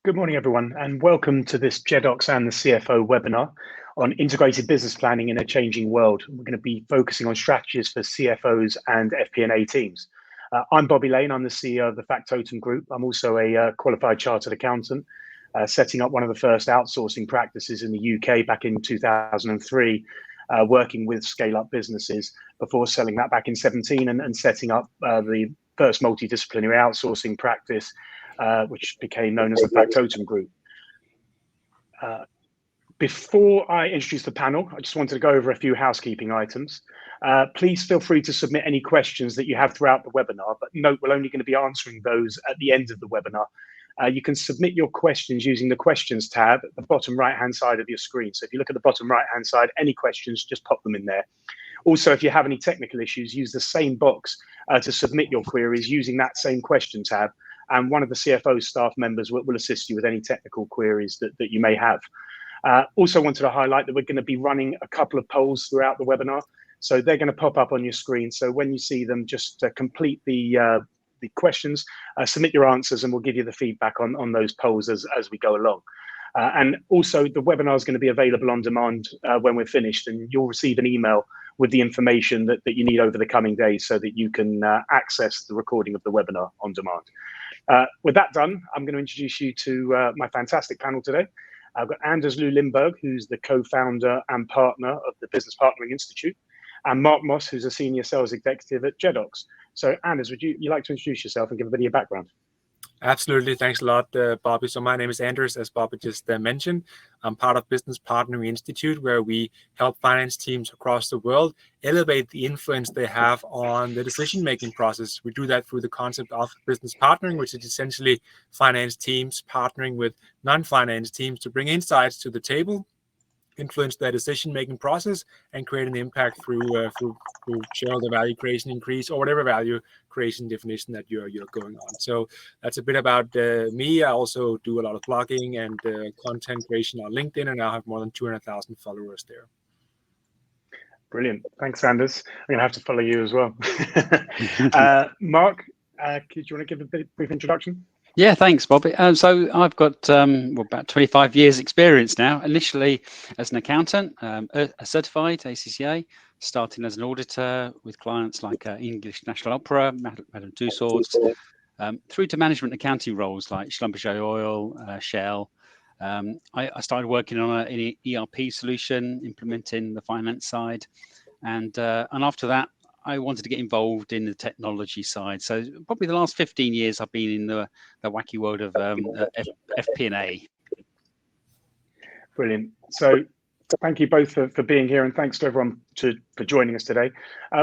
Good morning, everyone, and welcome to this JEDOCS and the CFO webinar on integrated business planning in a changing world. We're going to be focusing on strategies for CFOs and FP&A teams. I'm Bobby Lane. I'm the CEO of the Factotum Group. I'm also a qualified chartered accountant, setting up one of the first outsourcing practices in the UK back in 2003, working with scale-up businesses before selling that back in 2017 and setting up the first multidisciplinary outsourcing practice, which became known as the Factotum Group. Before I introduce the panel, I just wanted to go over a few housekeeping items. Please feel free to submit any questions that you have throughout the webinar, but note we're only going to be answering those at the end of the webinar. You can submit your questions using the questions tab at the bottom right-hand side of your screen. So if you look at the bottom right-hand side, any questions, just pop them in there. Also, if you have any technical issues, use the same box to submit your queries using that same question tab. And one of the CFO staff members will assist you with any technical queries that you may have. Also wanted to highlight that we're going to be running a couple of polls throughout the webinar. So they're going to pop up on your screen. So when you see them, just complete the questions, submit your answers, and we'll give you the feedback on those polls as we go along. And also the webinar is going to be available on demand when we're finished, and you'll receive an email with the information that you need over the coming days so that you can access the recording of the webinar on demand. With that done, I'm going to introduce you to my fantastic panel today. I've got Anders Lou Lindberg, who's the co-founder and partner of the Business Partnering Institute, and Mark Moss, who's a senior sales executive at JEDOCS. So Anders, would you like to introduce yourself and give a bit of your background? Absolutely. Thanks a lot, Bobby. So my name is Anders, as Bobby just mentioned. I'm part of Business Partnering Institute, where we help finance teams across the world elevate the influence they have on the decision-making process. We do that through the concept of business partnering, which is essentially finance teams partnering with non-finance teams to bring insights to the table, influence their decision-making process, and create an impact through shareholder value creation increase or whatever value creation definition that you're going on. So that's a bit about me. I also do a lot of blogging and content creation on LinkedIn, and now have more than 200,000 followers there. Brilliant. Thanks, Anders. I'm going to have to follow you as well. Mark, do you want to give a brief introduction? Yeah, thanks, Bobby. So I've got about 25 years experience now, initially as an accountant, a certified ACCA, starting as an auditor with clients like English National Opera, Madame Tussauds, through to management accounting roles like Schlumberger Oil, Shell. I started working on an ERP solution, implementing the finance side. And after that, I wanted to get involved in the technology side. So probably the last 15 years, I've been in the wacky world of FP&A. Brilliant. So thank you both for being here, and thanks to everyone for joining us today.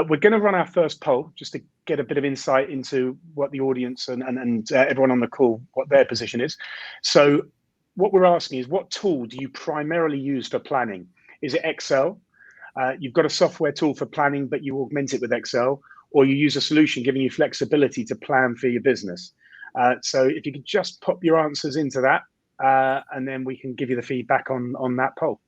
We're going to run our first poll just to get a bit of insight into what the audience and everyone on the call, what their position is. So what we're asking is, what tool do you primarily use for planning? Is it Excel? You've got a software tool for planning, but you augment it with Excel, or you use a solution giving you flexibility to plan for your business. So if you could just pop your answers into that, and then we can give you the feedback on that poll.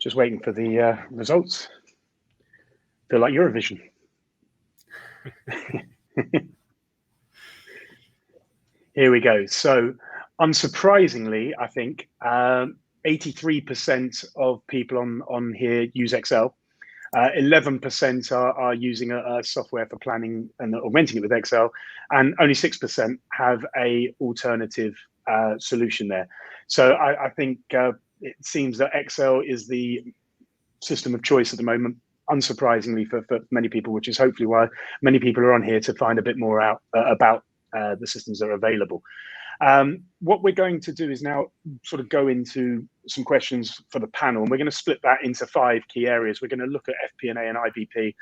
Just waiting for the results. Feel like Eurovision. Here we go. So unsurprisingly, I think 83% of people on here use Excel. 11% are using a software for planning and augmenting it with Excel, and only 6% have a alternative solution there. So I think it seems that Excel is the system of choice at the moment, unsurprisingly for many people, which is hopefully why many people are on here to find a bit more out about the systems that are available. What we're going to do is now sort of go into some questions for the panel, and we're going to split that into 5 key areas. We're going to look at FP&A and IBP,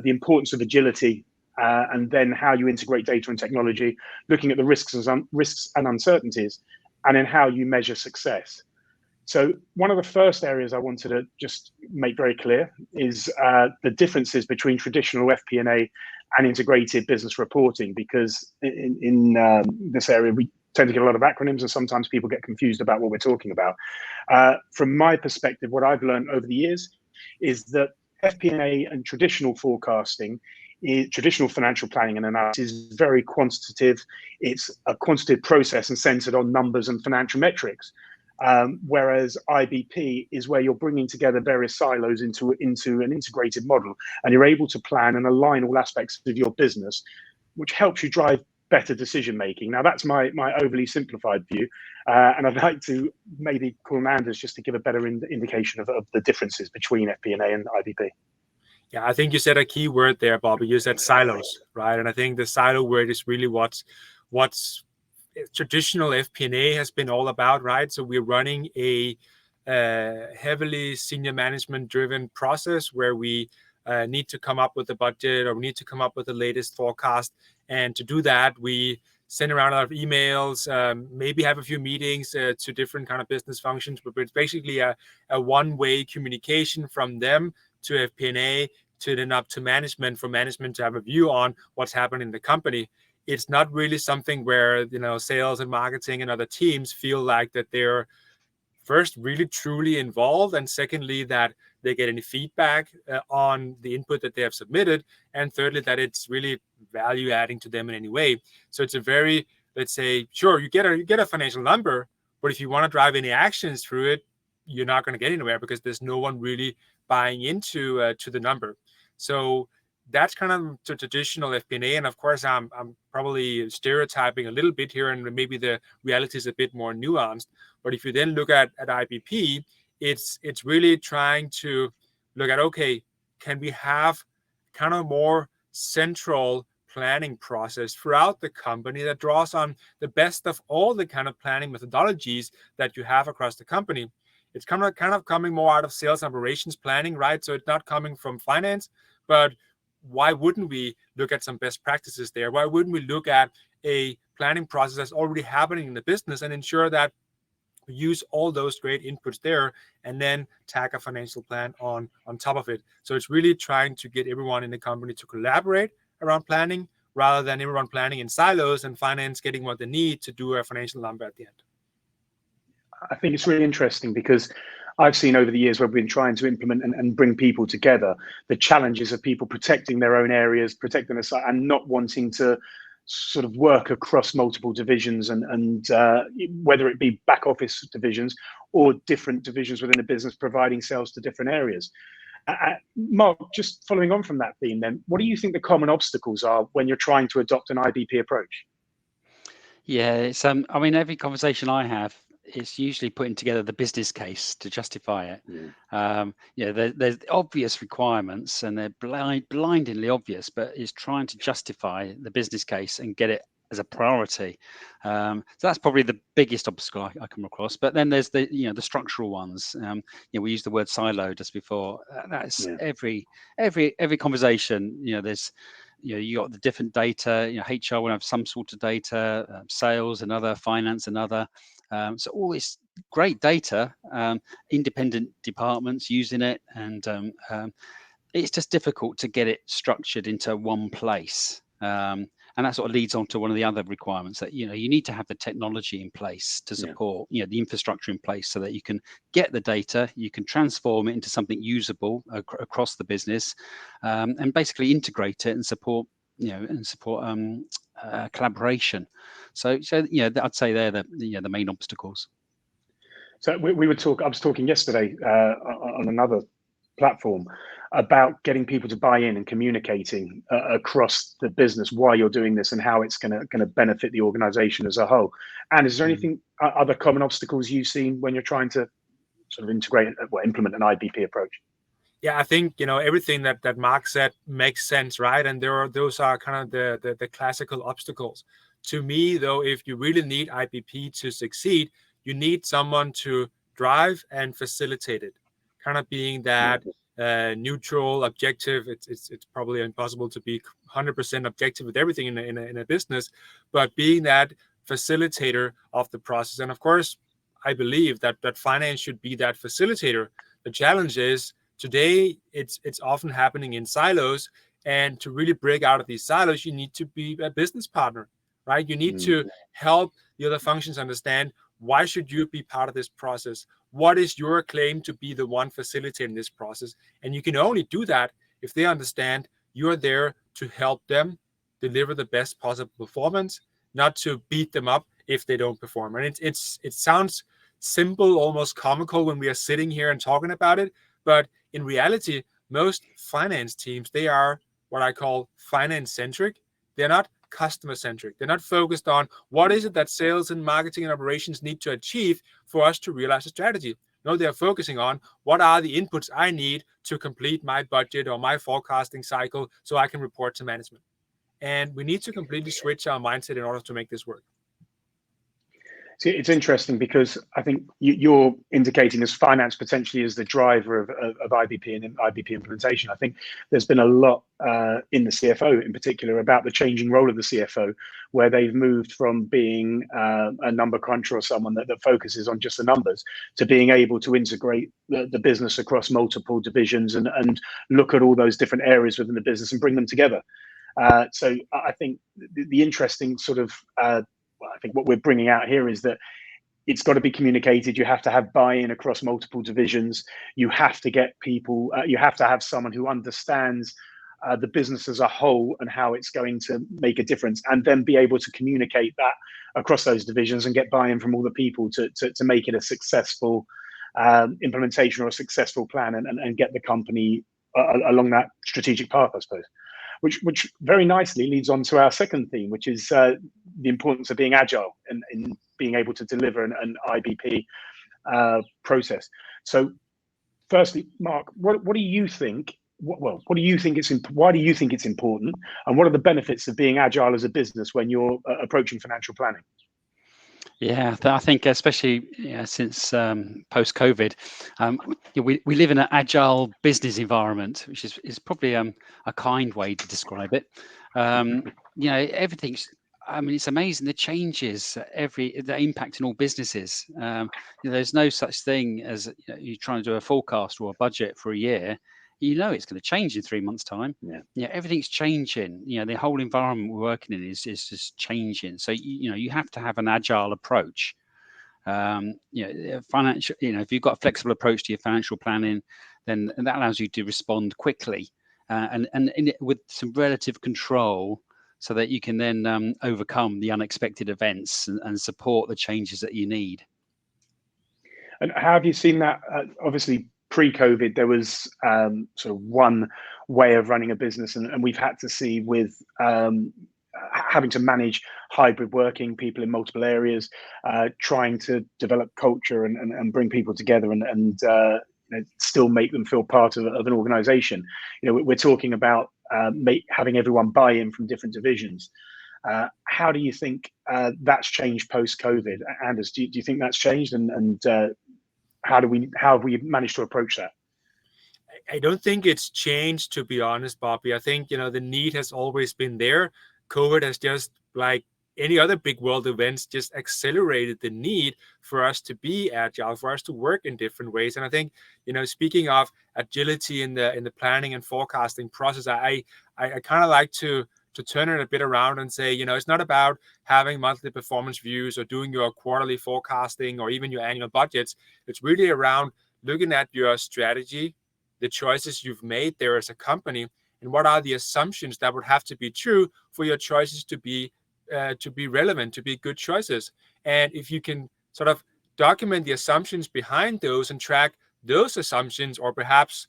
the importance of agility, and then how you integrate data and technology, looking at the risks and uncertainties, and then how you measure success. So one of the first areas I wanted to just make very clear is the differences between traditional FP&A and integrated business reporting, because in this area we tend to get a lot of acronyms and sometimes people get confused about what we're talking about. From my perspective, what I've learned over the years is that FP&A and traditional forecasting, traditional financial planning and analysis is very quantitative. It's a quantitative process and centered on numbers and financial metrics. Whereas IBP is where you're bringing together various silos into an integrated model, and you're able to plan and align all aspects of your business, which helps you drive better decision making. Now, that's my overly simplified view, and I'd like to maybe call on Anders just to give a better indication of the differences between FP&A and IBP. Yeah, I think you said a key word there, Bobby. You said silos, right? And I think the silo word is really what's traditional FP&A has been all about, right? So we're running a heavily senior management driven process where we need to come up with a budget, or we need to come up with the latest forecast. And to do that, we send around a lot of emails, maybe have a few meetings to different kind of business functions, but it's basically a one-way communication from them to FP&A to then up to management, for management to have a view on what's happening in the company. It's not really something where, sales and marketing and other teams feel like that they're first really truly involved, and secondly that they get any feedback on the input that they have submitted, and thirdly that it's really value adding to them in any way. So it's a very, let's say, sure, you get a financial number, but if you want to drive any actions through it, you're not going to get anywhere because there's no one really buying into to the number. So that's kind of the traditional FP&A, and of course I'm probably stereotyping a little bit here, and maybe the reality is a bit more nuanced. But if you then look at IBP, it's really trying to look at, okay, can we have kind of more central planning process throughout the company that draws on the best of all the kind of planning methodologies that you have across the company. It's kind of coming more out of sales operations planning, right? So it's not coming from finance, but why wouldn't we look at some best practices there? Why wouldn't we look at a planning process that's already happening in the business and ensure that we use all those great inputs there and then tack a financial plan on top of it? So it's really trying to get everyone in the company to collaborate around planning rather than everyone planning in silos and finance getting what they need to do a financial number at the end. I think it's really interesting because I've seen over the years where we've been trying to implement and bring people together, the challenges of people protecting their own areas, protecting their site, and not wanting to sort of work across multiple divisions and whether it be back office divisions or different divisions within a business providing sales to different areas. Mark, just following on from that theme then, what do you think the common obstacles are when you're trying to adopt an IBP approach? Yeah, it's I mean, every conversation I have, it's usually putting together the business case to justify it. There's obvious requirements and they're blindingly obvious, but it's trying to justify the business case and get it as a priority. So that's probably the biggest obstacle I come across. But then there's the structural ones. We used the word silo just before. That's every conversation. There's you got the different data. HR will have some sort of data, sales another, finance another. So all this great data, independent departments using it, and it's just difficult to get it structured into one place. And that sort of leads on to one of the other requirements that you need to have the technology in place to support the infrastructure in place so that you can get the data, you can transform it into something usable across the business, and basically integrate it and support collaboration. So I'd say they're the main obstacles. So we would talk. I was talking yesterday on another platform about getting people to buy in and communicating across the business why you're doing this and how it's going to benefit the organization as a whole. And is there anything other common obstacles you've seen when you're trying to sort of implement an IBP approach? Yeah, I think everything that Mark said makes sense, right? And those are kind of the classical obstacles. To me, though, if you really need IBP to succeed, you need someone to drive and facilitate it, kind of being that neutral, objective. It's probably impossible to be 100% objective with everything in a business, but being that facilitator of the process. And of course, I believe that finance should be that facilitator. The challenge is today it's often happening in silos, And to really break out of these silos, you need to be a business partner, right? You need to help the other functions understand, why should you be part of this process? What is your claim to be the one facilitating this process? And you can only do that if they understand you're there to help them deliver the best possible performance, not to beat them up if they don't perform. And it sounds simple, almost comical when we are sitting here and talking about it, but in reality, most finance teams, they are what I call finance-centric. They're not customer-centric. They're not focused on what is it that sales and marketing and operations need to achieve for us to realize the strategy. No, they're focusing on what are the inputs I need to complete my budget or my forecasting cycle so I can report to management. And we need to completely switch our mindset in order to make this work. See, it's interesting because I think you're indicating as finance potentially as the driver of IBP and IBP implementation. I think there's been a lot in the CFO in particular about the changing role of the CFO, where they've moved from being a number cruncher or someone that focuses on just the numbers to being able to integrate the business across multiple divisions and look at all those different areas within the business and bring them together. So I think the interesting sort of I think what we're bringing out here is that it's got to be communicated. You have to have buy-in across multiple divisions. You have to get people, you have to have someone who understands the business as a whole and how it's going to make a difference, and then be able to communicate that across those divisions and get buy-in from all the people to make it a successful implementation or a successful plan and get the company along that strategic path, I suppose. Which very nicely leads on to our second theme, which is the importance of being agile and in being able to deliver an IBP process. So, firstly, Mark, what do you think? What do you think why do you think it's important, and what are the benefits of being agile as a business when you're approaching financial planning? Yeah, I think especially since post-COVID, we live in an agile business environment, which is probably a kind way to describe it. Everything's. I mean, it's amazing the changes the impact in all businesses. There's no such thing as you trying to do a forecast or a budget for a year. It's going to change in 3 months' time. Yeah, everything's changing. The whole environment we're working in is just changing. So you have to have an agile approach. Financial. If you've got a flexible approach to your financial planning, then that allows you to respond quickly and with some relative control, so that you can then overcome the unexpected events and support the changes that you need. And how have you seen that? Obviously, pre-COVID, there was sort of one way of running a business, and we've had to see with having to manage hybrid working, people in multiple areas, trying to develop culture and bring people together and still make them feel part of an organization. We're talking about having everyone buy in from different divisions. How do you think that's changed post-COVID? Anders, do you think that's changed, and how have we managed to approach that? I don't think it's changed, to be honest, Bobby. I think the need has always been there. COVID has just, like any other big world events, just accelerated the need for us to be agile, for us to work in different ways. And I think speaking of agility in the planning and forecasting process, I kind of like to turn it a bit around and say, it's not about having monthly performance views or doing your quarterly forecasting or even your annual budgets. It's really around looking at your strategy, the choices you've made there as a company, and what are the assumptions that would have to be true for your choices to be relevant, to be good choices. And if you can sort of document the assumptions behind those and track those assumptions, or perhaps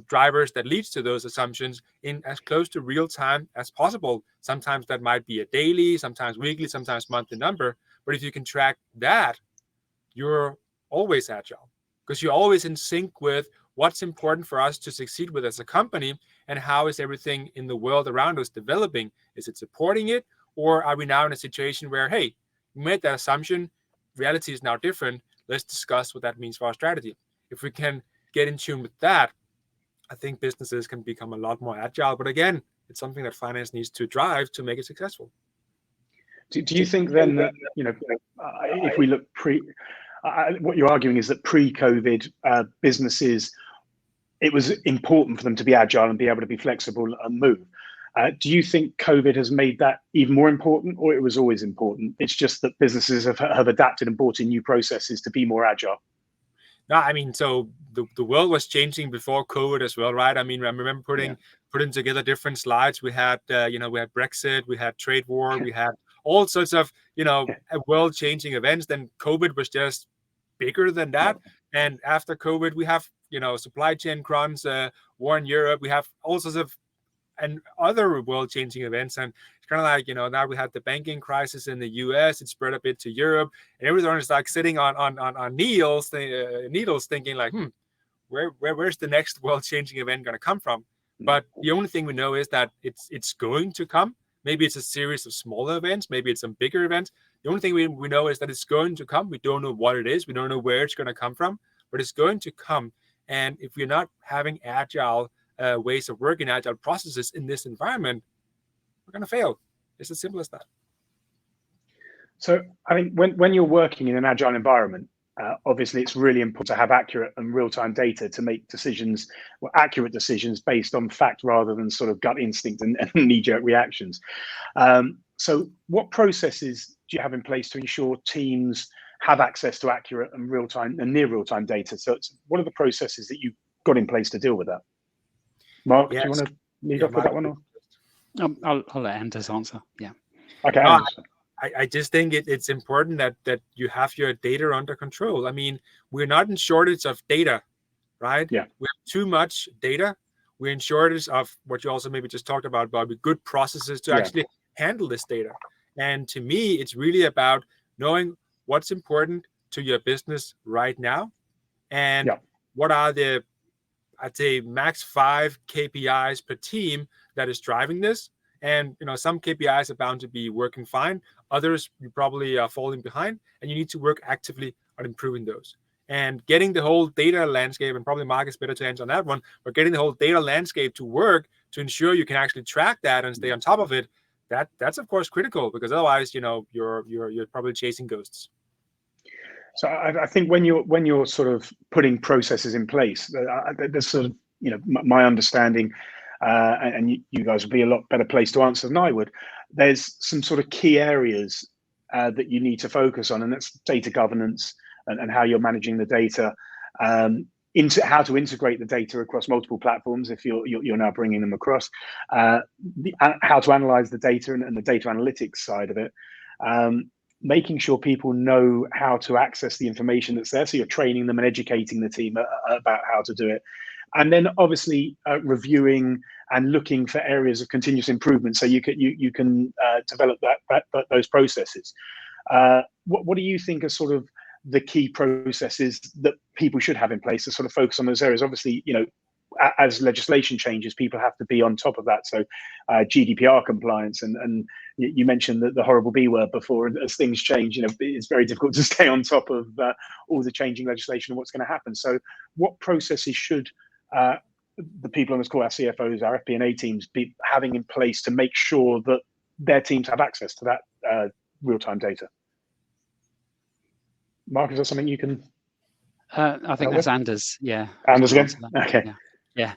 drivers that leads to those assumptions in as close to real time as possible. Sometimes that might be a daily, sometimes weekly, sometimes monthly number. But if you can track that, you're always agile, because you're always in sync with what's important for us to succeed with as a company, and how is everything in the world around us developing? Is it supporting it? Or are we now in a situation where, hey, we made that assumption, reality is now different, let's discuss what that means for our strategy. If we can get in tune with that, I think businesses can become a lot more agile. But again, it's something that finance needs to drive to make it successful. Do you think then that, if we look what you're arguing is that pre-COVID businesses it was important for them to be agile and be able to be flexible and move. Do you think COVID has made that even more important, or it was always important? It's just that businesses have adapted and brought in new processes to be more agile. No, I mean, so the world was changing before COVID as well, right? I mean, I remember putting together different slides. We had, we had Brexit, we had trade war, we had all sorts of, world-changing events. Then COVID was just bigger than that. And after COVID, we have, supply chain crunch, war in Europe. We have all sorts of and other world-changing events. And it's kind of like, now we had the banking crisis in the US. It spread a bit to Europe, and everyone is like sitting on needles thinking like, where's the next world-changing event going to come from? But the only thing we know is that it's going to come. Maybe it's a series of smaller events. Maybe it's some bigger events. The only thing we know is that it's going to come. We don't know what it is. We don't know where it's going to come from, but it's going to come. And if we're not having agile ways of working, agile processes in this environment, we're going to fail. It's as simple as that. So I think when you're working in an agile environment, obviously it's really important to have accurate and real-time data to make decisions, accurate decisions based on fact rather than sort of gut instinct and knee-jerk reactions. So what processes do you have in place to ensure teams have access to accurate and real-time and near real-time data? So what are the processes that you've got in place to deal with that? Mark, yes. Do you want to lead off with that one? Or? I'll let Anders answer. Yeah. Okay. No, I just think it's important that you have your data under control. I mean, we're not in shortage of data, right? Yeah. We have too much data. We're in shortage of what you also maybe just talked about, Bobby, good processes to actually handle this data. And to me, it's really about knowing what's important to your business right now, and what are the, I'd say, max 5 KPIs per team that is driving this. And some KPIs are bound to be working fine. Others, you probably are falling behind, and you need to work actively on improving those. And getting the whole data landscape, and probably Mark is better to answer on that one, but getting the whole data landscape to work to ensure you can actually track that and stay on top of it, that's of course critical, because otherwise, you're probably chasing ghosts. So I think when you're sort of putting processes in place, there's sort of, my understanding, and you guys would be a lot better placed to answer than I would. There's some sort of key areas that you need to focus on, and that's data governance and how you're managing the data, into how to integrate the data across multiple platforms if you're now bringing them across, how to analyze the data and the data analytics side of it. Making sure people know how to access the information that's there. So you're training them and educating the team about how to do it. And then obviously reviewing and looking for areas of continuous improvement so you can develop those processes. What do you think are sort of the key processes that people should have in place to sort of focus on those areas? Obviously, as legislation changes, people have to be on top of that. So GDPR compliance, and you mentioned the horrible B word before. As things change, it's very difficult to stay on top of all the changing legislation and what's going to happen. So what processes should the people on this call, our CFOs, our FP&A teams, be having in place to make sure that their teams have access to that real-time data? Mark, is that something you can? I think that's Anders. Yeah. Anders again. Okay. Yeah.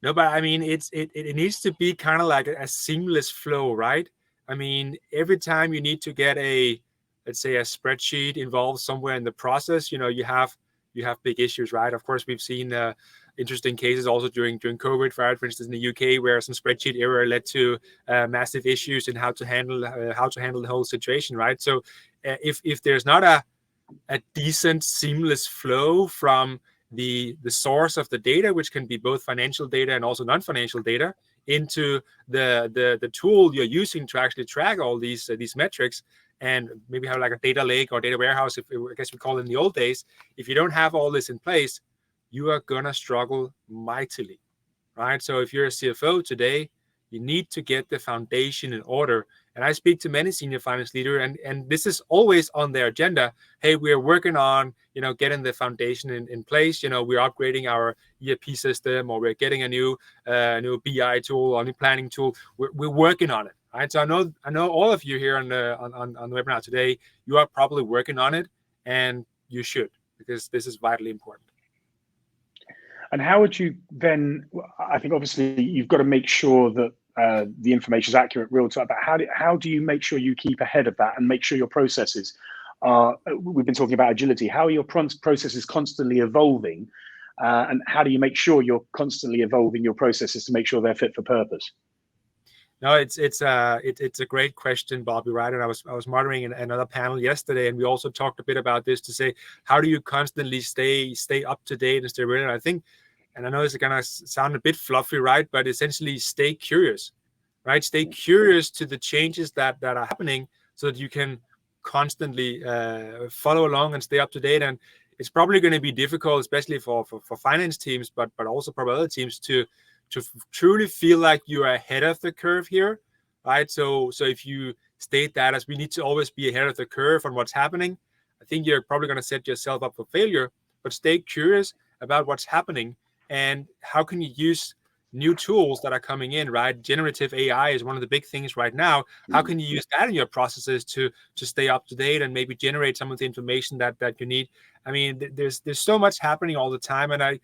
No, but I mean, it needs to be kind of like a seamless flow, right? I mean, every time you need to get let's say a spreadsheet involved somewhere in the process, you have big issues, right? Of course, we've seen interesting cases also during COVID, right? For instance, in the UK, where some spreadsheet error led to massive issues in how to handle the whole situation, right? So if there's not a decent seamless flow from the source of the data, which can be both financial data and also non-financial data, into the tool you're using to actually track all these metrics, and maybe have like a data lake or data warehouse, I guess we call it in the old days. If you don't have all this in place, you are gonna struggle mightily, right? So if you're a CFO today, you need to get the foundation in order. And I speak to many senior finance leaders, and this is always on their agenda. Hey, we're working on, getting the foundation in place. We're upgrading our ERP system, or we're getting a new BI tool or new planning tool. We're working on it, right? So I know all of you here on the webinar today, you are probably working on it, and you should, because this is vitally important. And how would you then, I think obviously you've got to make sure that the information is accurate real time, but how do you make sure you keep ahead of that and make sure your processes are, we've been talking about agility, how are your processes constantly evolving, and how do you make sure you're constantly evolving your processes to make sure they're fit for purpose? No, it's a great question, Bobby. Right, and I was moderating another panel yesterday, and we also talked a bit about this to say, how do you constantly stay up to date and stay relevant? I think, and I know it's gonna sound a bit fluffy, right? But essentially, stay curious, right? Stay curious to the changes that are happening, so that you can constantly follow along and stay up to date. And it's probably going to be difficult, especially for finance teams, but also probably other teams to truly feel like you are ahead of the curve here, right? So if you state that as we need to always be ahead of the curve on what's happening, I think you're probably going to set yourself up for failure. But stay curious about what's happening and how can you use new tools that are coming in, right? Generative AI is one of the big things right now. How can you use that in your processes to stay up to date and maybe generate some of the information that you need? I mean, there's so much happening all the time, and I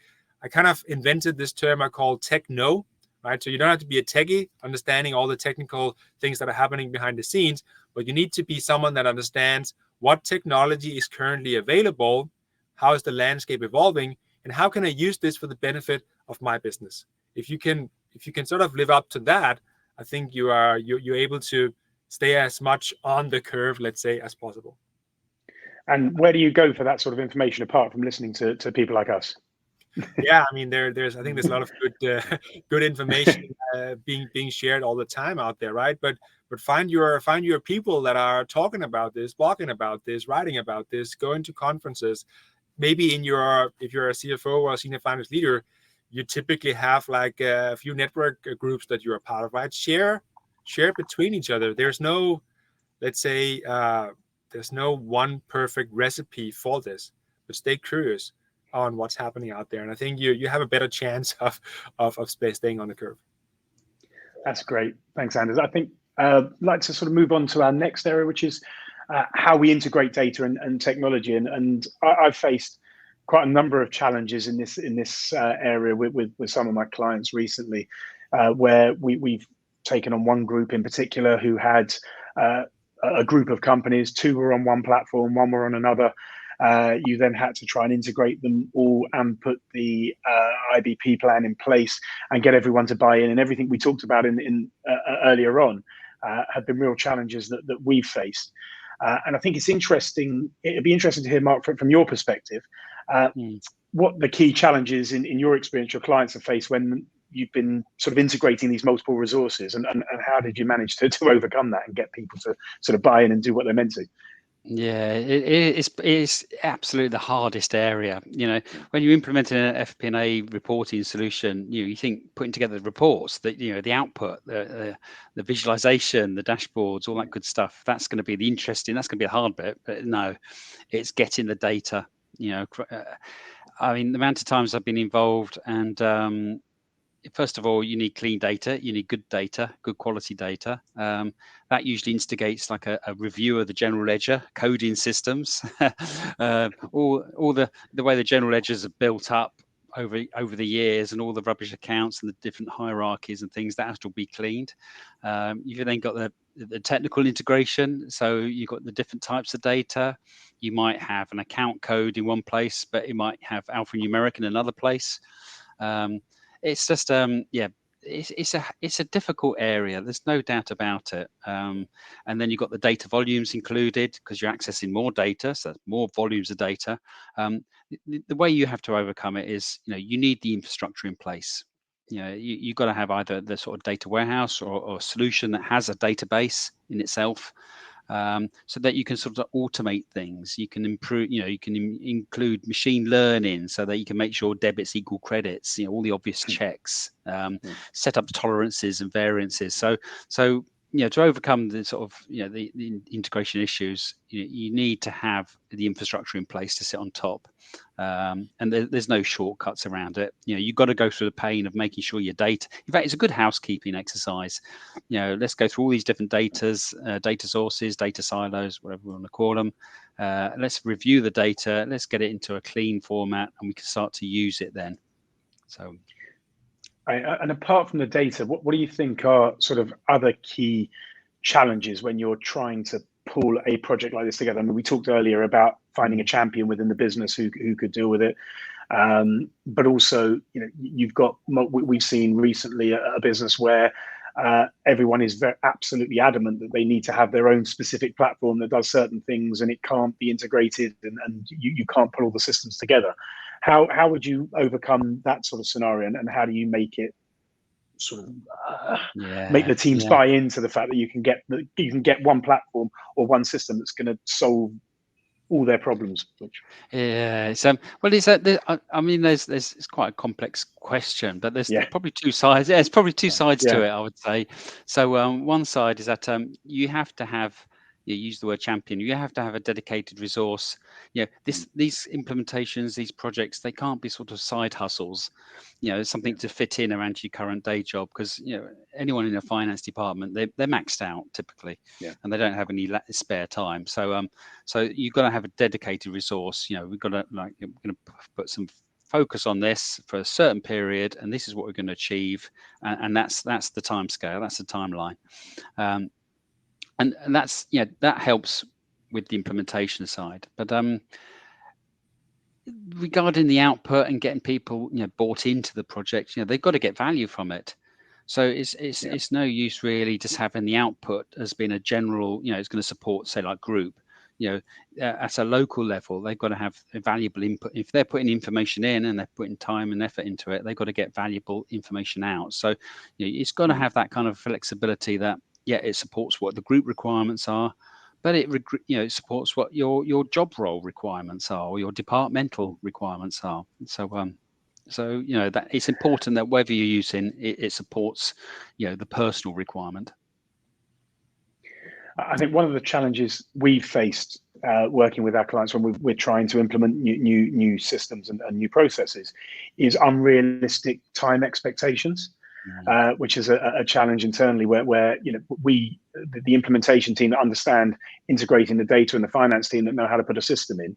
kind of invented this term I call techno, right? So you don't have to be a techie understanding all the technical things that are happening behind the scenes, but you need to be someone that understands what technology is currently available, how is the landscape evolving, and how can I use this for the benefit of my business? If you can sort of live up to that, I think you're able to stay as much on the curve, let's say, as possible. And where do you go for that sort of information apart from listening to people like us? Yeah, I mean, I think there's a lot of good information being shared all the time out there, right? But find your people that are talking about this, blogging about this, writing about this, going to conferences. Maybe if you're a CFO or a senior finance leader, you typically have like a few network groups that you're a part of, right? Share between each other. There's no, let's say, there's no one perfect recipe for this, but stay curious on what's happening out there, and I think you have a better chance of staying on the curve. That's great. Thanks, Anders. I think I'd like to sort of move on to our next area, which is how we integrate data and technology. And I've faced quite a number of challenges in this area with some of my clients recently, where we've taken on one group in particular who had a group of companies. Two were on one platform, one were on another. You then had to try and integrate them all and put the IBP plan in place and get everyone to buy in. And everything we talked about in earlier on have been real challenges that we've faced. And I think it's interesting. It'd be interesting to hear, Mark, from your perspective, what the key challenges in your experience your clients have faced when you've been sort of integrating these multiple resources, and how did you manage to overcome that and get people to sort of buy in and do what they're meant to? Yeah, it's absolutely the hardest area. You know, when you implement an FP&A reporting solution, you think putting together the reports, that the output, the visualization, the dashboards, all that good stuff. That's going to be the interesting. That's going to be the hard bit. But no, it's getting the data. I mean, the amount of times I've been involved, and first of all, you need clean data, you need good data, good quality data. That usually instigates like a review of the general ledger, coding systems, all the way the general ledgers are built up over the years, and all the rubbish accounts and the different hierarchies and things that have to be cleaned. You've then got the technical integration. So you've got the different types of data. You might have an account code in one place, but it might have alphanumeric in another place. It's just it's a difficult area. There's no doubt about it. And then you've got the data volumes included, because you're accessing more data, so more volumes of data. The way you have to overcome it is, you need the infrastructure in place. You've got to have either the sort of data warehouse or a solution that has a database in itself. So that you can sort of automate things. You can improve, you can include machine learning so that you can make sure debits equal credits, all the obvious checks, set up tolerances and variances. So to overcome the sort of, the integration issues, you need to have the infrastructure in place to sit on top. And there's no shortcuts around it. You've got to go through the pain of making sure your data, in fact, it's a good housekeeping exercise. Let's go through all these different data sources, data silos, whatever we want to call them. Let's review the data. Let's get it into a clean format, and we can start to use it then. So, and apart from the data, what do you think are sort of other key challenges when you're trying to pull a project like this together? I mean, we talked earlier about finding a champion within the business who could deal with it. But also, we've seen recently a business where everyone is absolutely adamant that they need to have their own specific platform that does certain things, and it can't be integrated, and you can't put all the systems together. How would you overcome that sort of scenario, and how do you make it sort of make the teams buy into the fact that you can get one platform or one system that's going to solve all their problems? It's it's quite a complex question, but there's probably two sides. It's probably two sides to it, I would say. So one side is that you have to have, you use the word champion, you have to have a dedicated resource. These implementations, these projects, they can't be sort of side hustles, something to fit in around your current day job, because anyone in a finance department, they're maxed out typically, and they don't have any spare time. So you've got to have a dedicated resource. We've got to we're going to put some focus on this for a certain period, and this is what we're going to achieve, and that's the time scale, that's the timeline. And that's that helps with the implementation side. But regarding the output and getting people bought into the project, they've got to get value from it. So it's no use really just having the output as being a general, it's going to support, say, like group. At a local level, they've got to have a valuable input. If they're putting information in and they're putting time and effort into it, they've got to get valuable information out. So it's got to have that kind of flexibility that it supports what the group requirements are, but it supports what your job role requirements are, or your departmental requirements are. So that it's important that whether you're using it supports the personal requirement. I think one of the challenges we've faced working with our clients when we're trying to implement new systems and new processes is unrealistic time expectations. Which is a challenge internally, where the implementation team that understand integrating the data and the finance team that know how to put a system in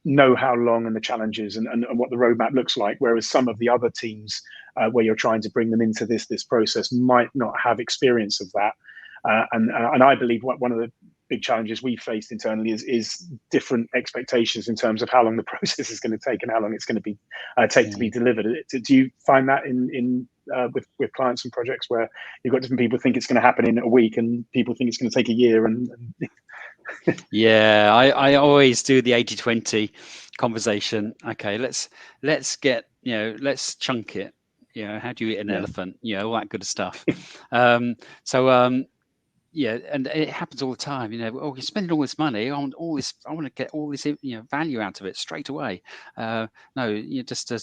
know how long and the challenges and what the roadmap looks like, whereas some of the other teams where you're trying to bring them into this process might not have experience of that. And I believe one of the big challenges we faced internally is different expectations in terms of how long the process is going to take and how long it's going to be to be delivered. Do you find that in with clients and projects where you've got different people think it's going to happen in a week and people think it's going to take a year? And I always do the 80-20 conversation. Okay, let's get let's chunk it. How do you eat an elephant? All that good stuff. And it happens all the time. You're spending all this money on all this. I want to get all this, value out of it straight away. No, just do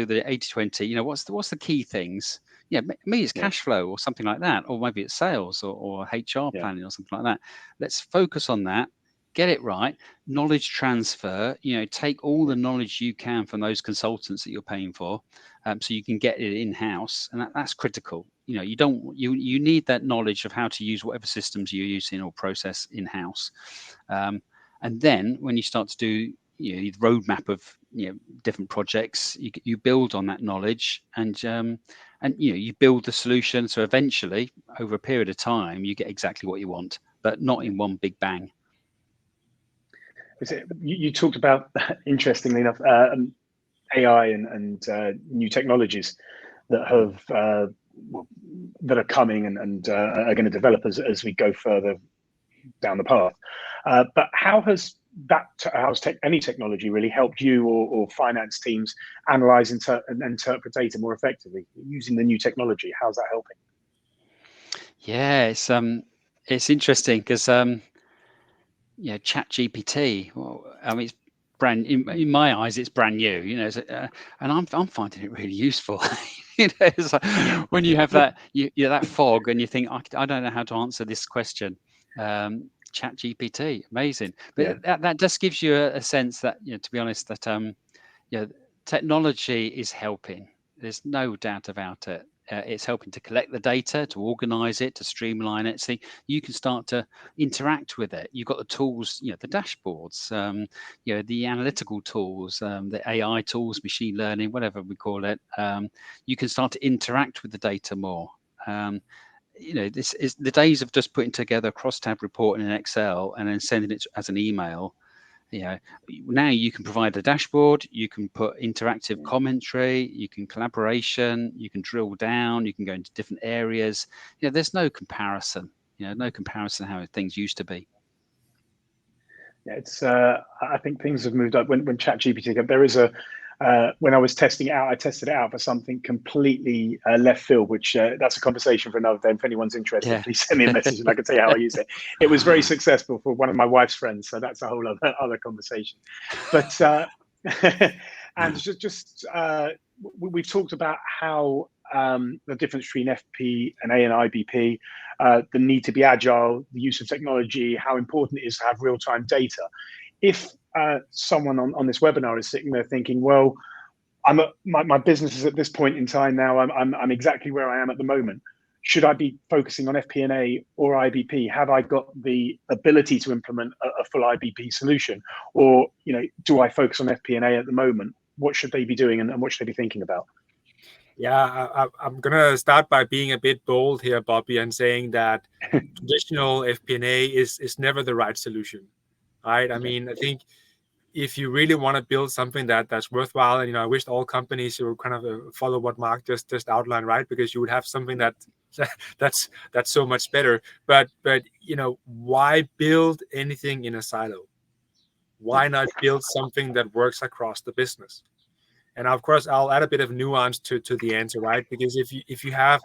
the 80-20. What's the key things? Maybe it's cash flow or something like that, or maybe it's sales or HR planning or something like that. Let's focus on that. Get it right. Knowledge transfer. Take all the knowledge you can from those consultants that you're paying for, so you can get it in house, and that's critical. You need that knowledge of how to use whatever systems you're using or process in house, and then when you start to do the roadmap of different projects, you build on that knowledge, and you build the solution. So eventually, over a period of time, you get exactly what you want, but not in one big bang. You talked about, interestingly enough, AI and new technologies that that are coming and are going to develop as we go further down the path. But how's any technology really helped you or finance teams analyze and interpret data more effectively using the new technology? How's that helping? Yeah, it's interesting because ChatGPT. Well, I mean, it's brand in my eyes, it's brand new. And I'm finding it really useful. It's like, when you have that that fog and you think, I don't know how to answer this question. ChatGPT, amazing. But that just gives you a sense that to be honest, that technology is helping. There's no doubt about it. It's helping to collect the data, to organize it, to streamline it. So you can start to interact with it. You've got the tools, the dashboards, the analytical tools, the AI tools, machine learning, whatever we call it. You can start to interact with the data more. This is the days of just putting together a cross-tab report in an Excel and then sending it as an email. Now you can provide a dashboard, you can put interactive commentary, you can collaboration, you can drill down, you can go into different areas. There's no comparison, no comparison how things used to be. Yeah, it's I think things have moved up when ChatGPT came. There is when I was testing it out, I tested it out for something completely left field, which that's a conversation for another day. If anyone's interested, please send me a message and I can tell you how I use it. It was very successful for one of my wife's friends, so that's a whole other conversation. But and we've talked about how the difference between FP&A and IBP, the need to be agile, the use of technology, how important it is to have real-time data. If someone on this webinar is sitting there thinking, well, my business is at this point in time now, I'm exactly where I am at the moment. Should I be focusing on FP&A or IBP? Have I got the ability to implement a full IBP solution? Or, do I focus on FP&A at the moment? What should they be doing and what should they be thinking about? Yeah, I'm going to start by being a bit bold here, Bobby, and saying that traditional FP&A is never the right solution, right? I mean, I think if you really want to build something that's worthwhile, and I wish all companies would kind of follow what Mark just outlined, right? Because you would have something that's so much better. But why build anything in a silo? Why not build something that works across the business? And of course, I'll add a bit of nuance to the answer, right? Because if you have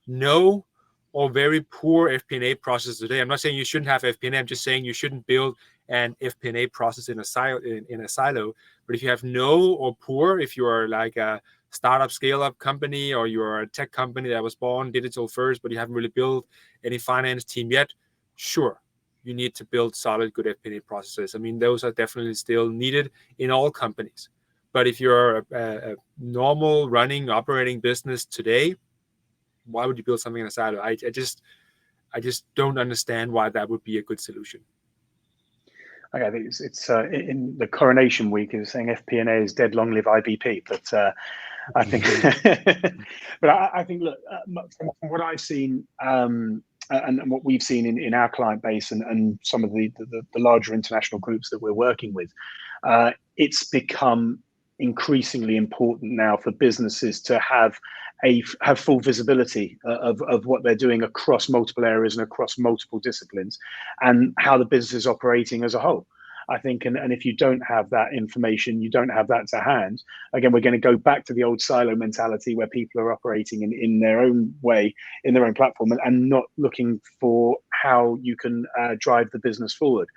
no or very poor FP&A process today, I'm not saying you shouldn't have FP&A. I'm just saying you shouldn't build an FP&A process in a silo. But if you have no or poor, if you are like a startup, scale-up company, or you're a tech company that was born digital first, but you haven't really built any finance team yet, sure, you need to build solid, good FP&A processes. I mean, those are definitely still needed in all companies. But if you're a normal running, operating business today, why would you build something in a silo? I just don't understand why that would be a good solution. Okay, I think it's in the coronation week, it was saying FP&A is dead, long live IBP. But I think, I think, look, from what I've seen and what we've seen in our client base and some of the larger international groups that we're working with, it's become increasingly important now for businesses to have full visibility of what they're doing across multiple areas and across multiple disciplines, and how the business is operating as a whole. I think, and if you don't have that information, you don't have that to hand, again, we're going to go back to the old silo mentality where people are operating in their own way, in their own platform, and not looking for how you can drive the business forward.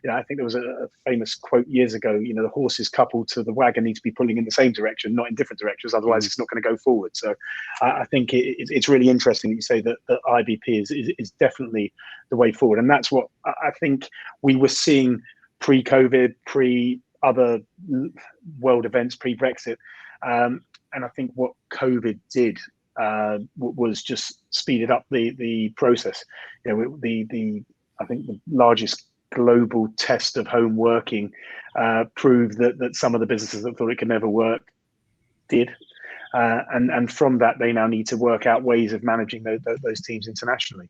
I think there was a famous quote years ago, the horses coupled to the wagon need to be pulling in the same direction, not in different directions, otherwise it's not going to go forward. So I think it's really interesting that you say that IBP is definitely the way forward. And that's what I think we were seeing pre-COVID, pre-other world events, pre-Brexit. And I think what COVID did was just speeded up the process. I think the largest global test of home working proved that some of the businesses that thought it could never work did. And from that, they now need to work out ways of managing those teams internationally.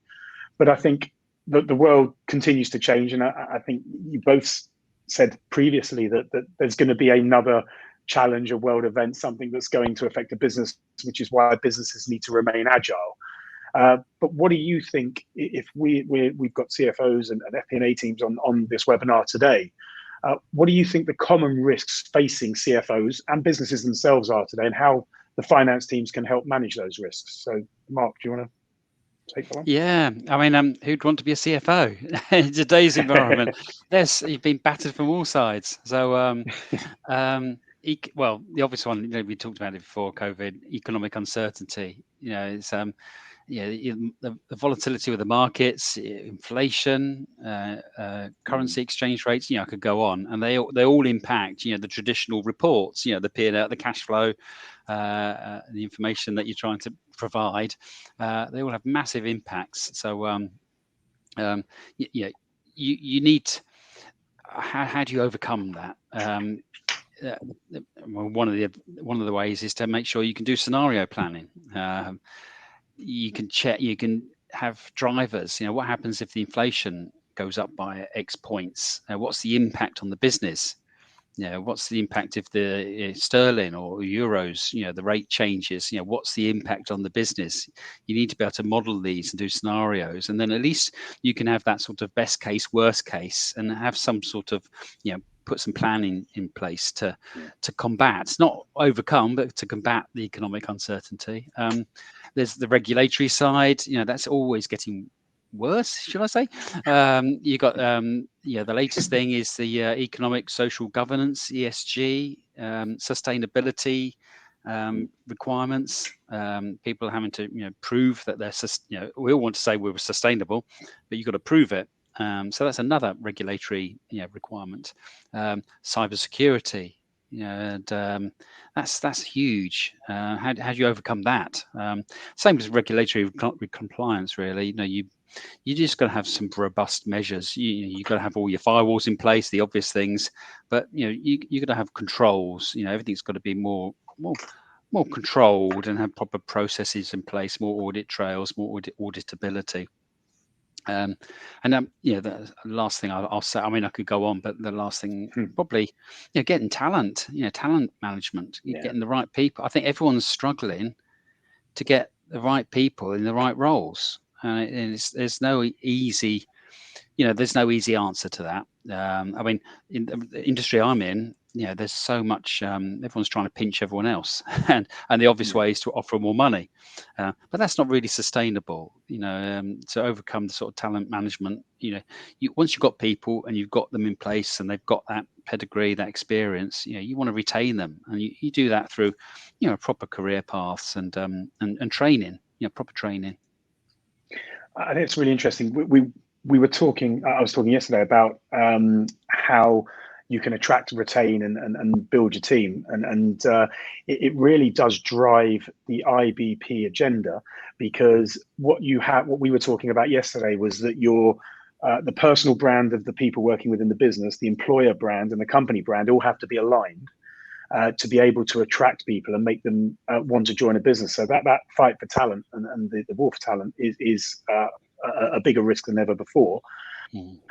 But I think that the world continues to change. And I think you both said previously that there's going to be another challenge, a world event, something that's going to affect the business, which is why businesses need to remain agile. But what do you think, if we've got CFOs and FP&A teams on this webinar today, what do you think the common risks facing CFOs and businesses themselves are today, and how the finance teams can help manage those risks? So, Mark, do you want to take that one? Yeah, I mean, who'd want to be a CFO in today's environment? Yes, you've been battered from all sides. So, well, the obvious one, we talked about it before COVID, economic uncertainty. It's the volatility of the markets, inflation, currency exchange rates, I could go on, and they all impact, the traditional reports, the P&L, the cash flow, the information that you're trying to provide. They all have massive impacts. So, you need. How do you overcome that? One of the ways is to make sure you can do scenario planning. You can check. You can have drivers. What happens if the inflation goes up by X points? What's the impact on the business? What's the impact if the sterling or euros, the rate changes? What's the impact on the business? You need to be able to model these and do scenarios, and then at least you can have that sort of best case, worst case, and have some sort of, put some planning in place to combat, not overcome, but to combat the economic uncertainty. There's the regulatory side. That's always getting worse, should I say. You got the latest thing is the economic social governance, ESG, sustainability requirements. People are having to prove that they're we all want to say we're sustainable, but you've got to prove it. So that's another regulatory requirement. Cybersecurity, and that's huge. How do you overcome that? Same as regulatory compliance, really. You just got to have some robust measures. You got to have all your firewalls in place, the obvious things, but you got to have controls. Everything's got to be more controlled and have proper processes in place, more audit trails, more auditability. The last thing I'll say, I mean, I could go on, but the last thing probably, getting talent, talent management, getting the right people. I think everyone's struggling to get the right people in the right roles. There's no easy, there's no easy answer to that. I mean, in the industry I'm in, there's so much. Everyone's trying to pinch everyone else, and the obvious way is to offer more money, but that's not really sustainable. To overcome the sort of talent management, once you've got people and you've got them in place and they've got that pedigree, that experience, you want to retain them, and you do that through, proper career paths and training, proper training. I think it's really interesting. We were talking. I was talking yesterday about how you can attract, retain, and build your team, and it really does drive the IBP agenda, because what we were talking about yesterday was that the personal brand of the people working within the business, the employer brand, and the company brand all have to be aligned to be able to attract people and make them want to join a business. So that fight for talent and the war for talent is a bigger risk than ever before.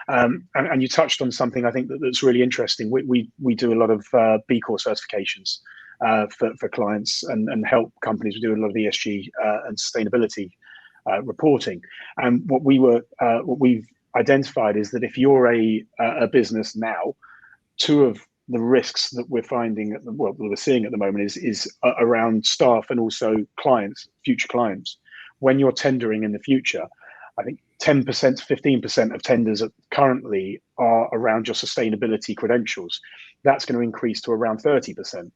And you touched on something I think that's really interesting. We do a lot of B Corp certifications for clients and help companies. We do a lot of ESG and sustainability reporting. And what we've identified is that if you're a business now, two of the risks that we're finding we're seeing at the moment is around staff and also clients, future clients. When you're tendering in the future, I think 10% to 15% of tenders currently are around your sustainability credentials. That's going to increase to around 30%.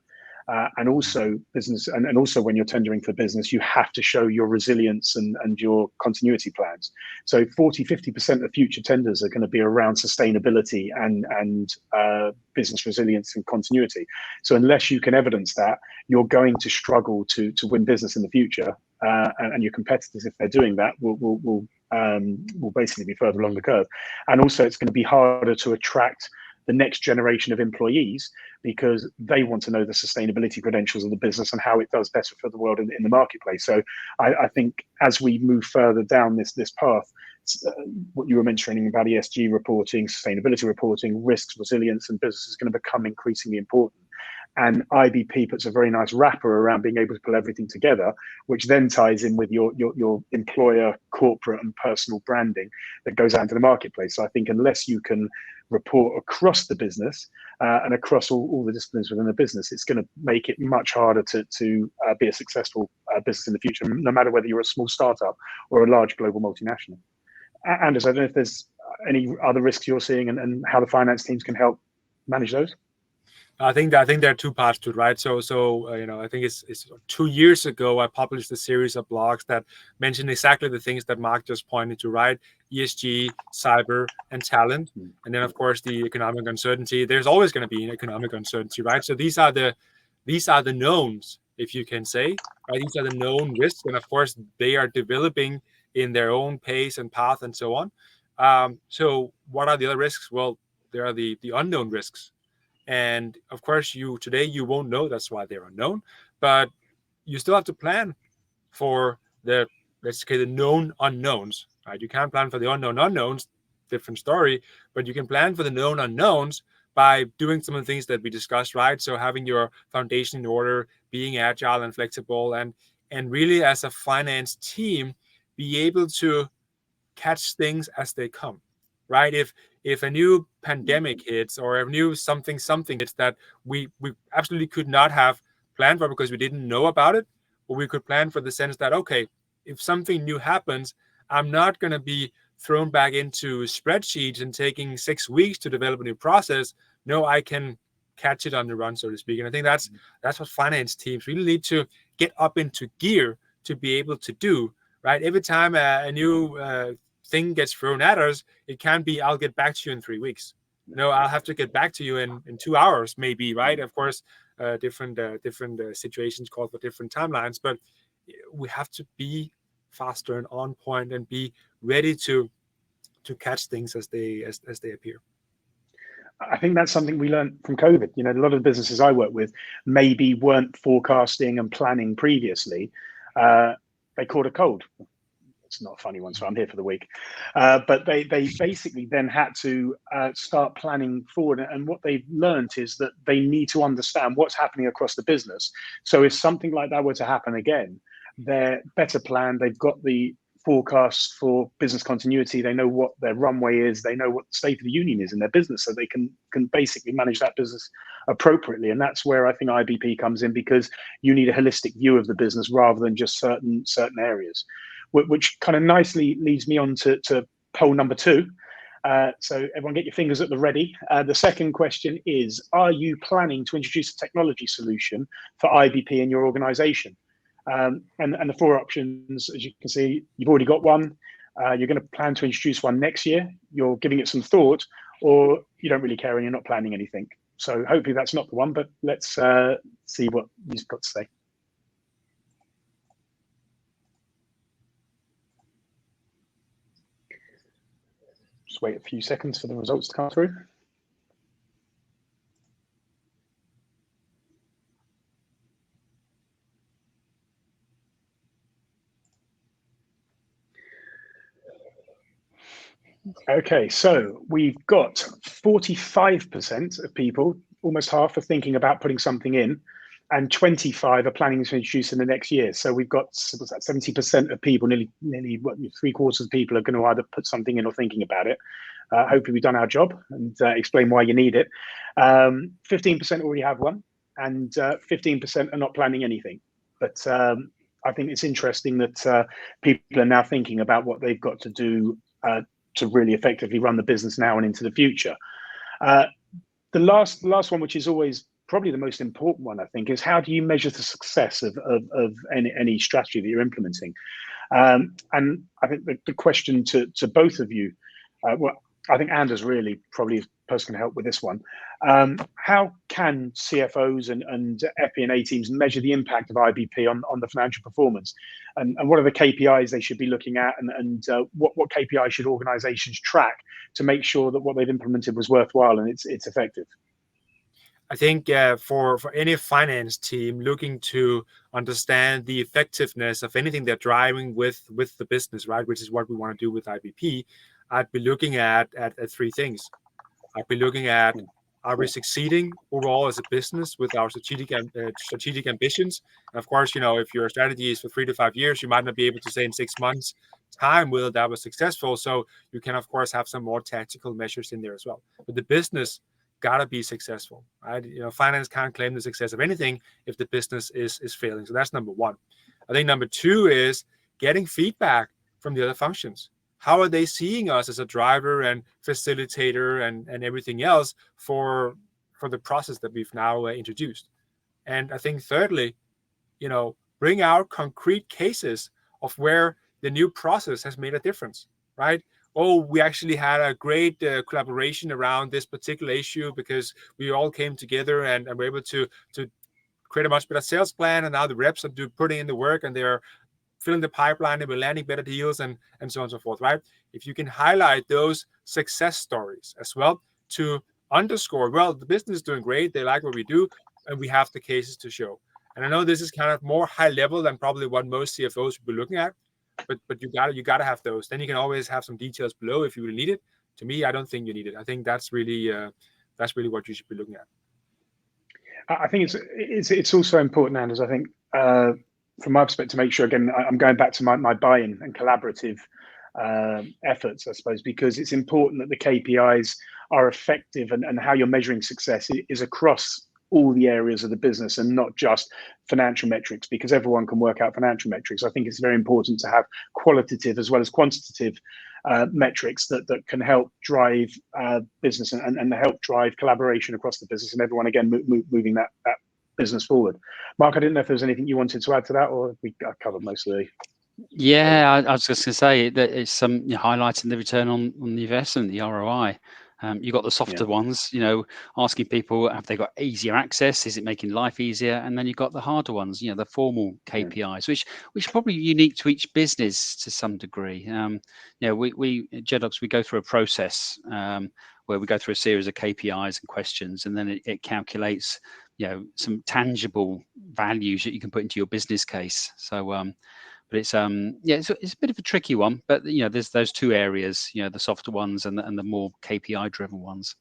And also business, and also when you're tendering for business, you have to show your resilience and your continuity plans. So 40-50% of future tenders are going to be around sustainability and business resilience and continuity. So unless you can evidence that, you're going to struggle to win business in the future. And your competitors, if they're doing that, will basically be further along the curve. And also it's going to be harder to attract the next generation of employees, because they want to know the sustainability credentials of the business and how it does better for the world in the marketplace. So I think as we move further down this path, what you were mentioning about ESG reporting, sustainability reporting, risks, resilience, and business is going to become increasingly important. And IBP puts a very nice wrapper around being able to pull everything together, which then ties in with your employer, corporate, and personal branding that goes out into the marketplace. So I think unless you can report across the business and across all the disciplines within the business, it's going to make it much harder to be a successful business in the future, no matter whether you're a small startup or a large global multinational. Anders, I don't know if there's any other risks you're seeing and how the finance teams can help manage those. I think there are two parts to it, right? So I think it's 2 years ago I published a series of blogs that mentioned exactly the things that Mark just pointed to, right? ESG, cyber, and talent, and then of course the economic uncertainty. There's always going to be an economic uncertainty, right? So these are the knowns, if you can say, right? These are the known risks, and of course they are developing in their own pace and path and so on. So what are the other risks? Well, there are the unknown risks. And of course, today you won't know. That's why they're unknown. But you still have to plan for the, let's say, the known unknowns. Right? You can't plan for the unknown unknowns. Different story. But you can plan for the known unknowns by doing some of the things that we discussed. Right. So having your foundation in order, being agile and flexible, and really as a finance team, be able to catch things as they come, right? If a new pandemic hits or a new something hits that we absolutely could not have planned for because we didn't know about it, but we could plan for the sense that, okay, if something new happens, I'm not going to be thrown back into spreadsheets and taking 6 weeks to develop a new process. No, I can catch it on the run, so to speak. And I think that's what finance teams really need to get up into gear to be able to do, right? Every time a new thing gets thrown at us, it can be, I'll get back to you in 3 weeks. No, I'll have to get back to you in 2 hours, maybe, right? Of course, different situations call for different timelines, but we have to be faster and on point and be ready to catch things as they appear. I think that's something we learned from COVID. A lot of the businesses I work with maybe weren't forecasting and planning previously. They caught a cold. It's not a funny one, so I'm here for the week. But they basically then had to start planning forward. And what they've learned is that they need to understand what's happening across the business. So if something like that were to happen again, they're better planned. They've got the forecasts for business continuity. They know what their runway is. They know what the state of the union is in their business, so they can basically manage that business appropriately. And that's where I think IBP comes in, because you need a holistic view of the business rather than just certain areas, which kind of nicely leads me on to poll number 2. So everyone get your fingers at the ready. The second question is, are you planning to introduce a technology solution for IBP in your organization? And the 4 options, as you can see, you've already got one. You're going to plan to introduce one next year. You're giving it some thought, or you don't really care and you're not planning anything. So hopefully that's not the one, but let's see what you've got to say. Just wait a few seconds for the results to come through. Okay, so we've got 45% of people, almost half, are thinking about putting something in, and 25 are planning to introduce in the next year. So we've got 70% of people, nearly 3/4 of people are going to either put something in or thinking about it. Hopefully we've done our job and explain why you need it. 15% already have one, and 15% are not planning anything. But I think it's interesting that people are now thinking about what they've got to do to really effectively run the business now and into the future. The last one, which is always probably the most important one, I think, is how do you measure the success of any strategy that you're implementing? And I think the question to both of you, well, I think Anders really probably is the person can help with this one. How can CFOs and FP&A teams measure the impact of IBP on the financial performance? And what are the KPIs they should be looking at? And what KPIs should organizations track to make sure that what they've implemented was worthwhile and it's effective? I think for any finance team looking to understand the effectiveness of anything they're driving with the business, right, which is what we want to do with IBP, I'd be looking at 3 things. I'd be looking at, are we succeeding overall as a business with our strategic ambitions? And of course, if your strategy is for 3 to 5 years, you might not be able to say in 6 months time whether that was successful. So you can, of course, have some more tactical measures in there as well. But the business got to be successful, right? Finance can't claim the success of anything if the business is failing. So that's number 1. I think number 2 is getting feedback from the other functions. How are they seeing us as a driver and facilitator and everything else for for the process that we've now introduced. And I think thirdly, bring out concrete cases of where the new process has made a difference, right? Oh, we actually had a great collaboration around this particular issue because we all came together and were able to create a much better sales plan, and now the reps are putting in the work and they're filling the pipeline and we're landing better deals and so on and so forth, right? If you can highlight those success stories as well to underscore, well, the business is doing great, they like what we do, and we have the cases to show. And I know this is kind of more high level than probably what most CFOs would be looking at, but you gotta have those. Then you can always have some details below if you really need it. To me, I don't think you need it. I think that's really what you should be looking at. I think it's also important, Anders. I think from my perspective, to make sure, again, I'm going back to my buy-in and collaborative efforts, I suppose, because it's important that the KPIs are effective and how you're measuring success is across all the areas of the business and not just financial metrics, because everyone can work out financial metrics. I think it's very important to have qualitative as well as quantitative metrics that can help drive business and help drive collaboration across the business and everyone, again, moving that business forward. Mark, I didn't know if there was anything you wanted to add to that, or I covered most of the... Yeah, I was just going to say that it's some highlighting the return on the investment, the ROI. You've got the softer ones, asking people, have they got easier access? Is it making life easier? And then you've got the harder ones, the formal KPIs, which are probably unique to each business to some degree. We at Jedox, we go through a process where we go through a series of KPIs and questions, and then it calculates, some tangible values that you can put into your business case. So, but it's it's a bit of a tricky one, but there's those two areas, the softer ones and the more KPI driven ones.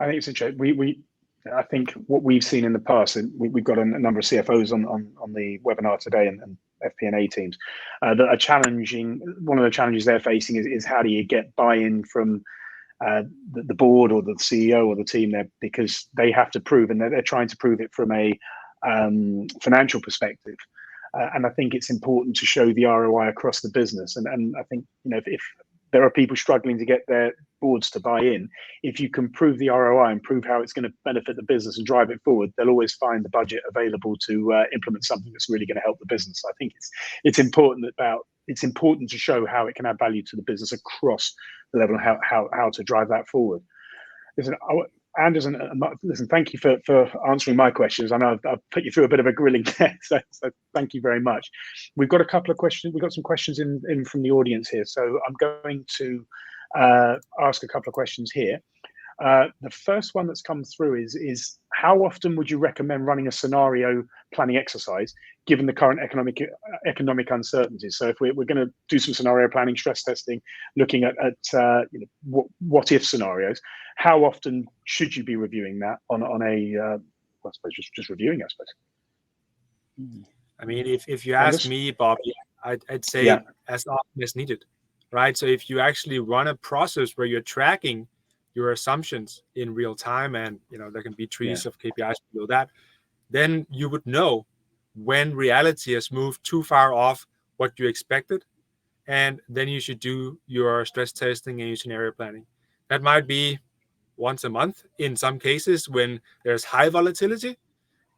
I think it's interesting. I think what we've seen in the past, and we've got a number of CFOs on the webinar today and FP&A teams that are challenging. One of the challenges they're facing is how do you get buy-in from the board or the CEO or the team there, because they have to prove, and they're trying to prove it from a financial perspective. And I think it's important to show the ROI across the business. And I think, if there are people struggling to get their boards to buy in, if you can prove the ROI and prove how it's going to benefit the business and drive it forward, they'll always find the budget available to implement something that's really going to help the business. So I think it's important to show how it can add value to the business across the level and how to drive that forward. Listen, Anders and listen, thank you for answering my questions. I know I've put you through a bit of a grilling there, so thank you very much. We've got a couple of questions. We've got some questions in from the audience here, so I'm going to ask a couple of questions here. The first one that's come through is how often would you recommend running a scenario planning exercise given the current economic uncertainties? So if we're going to do some scenario planning, stress testing, looking at what if scenarios, how often should you be reviewing that on a I suppose just reviewing, I suppose. I mean, if you ask me, Bobby, I'd say as often as needed, right? So if you actually run a process where you're tracking your assumptions in real time, and there can be trees of KPIs below that, then you would know when reality has moved too far off what you expected, and then you should do your stress testing and your scenario planning. That might be once a month in some cases when there's high volatility,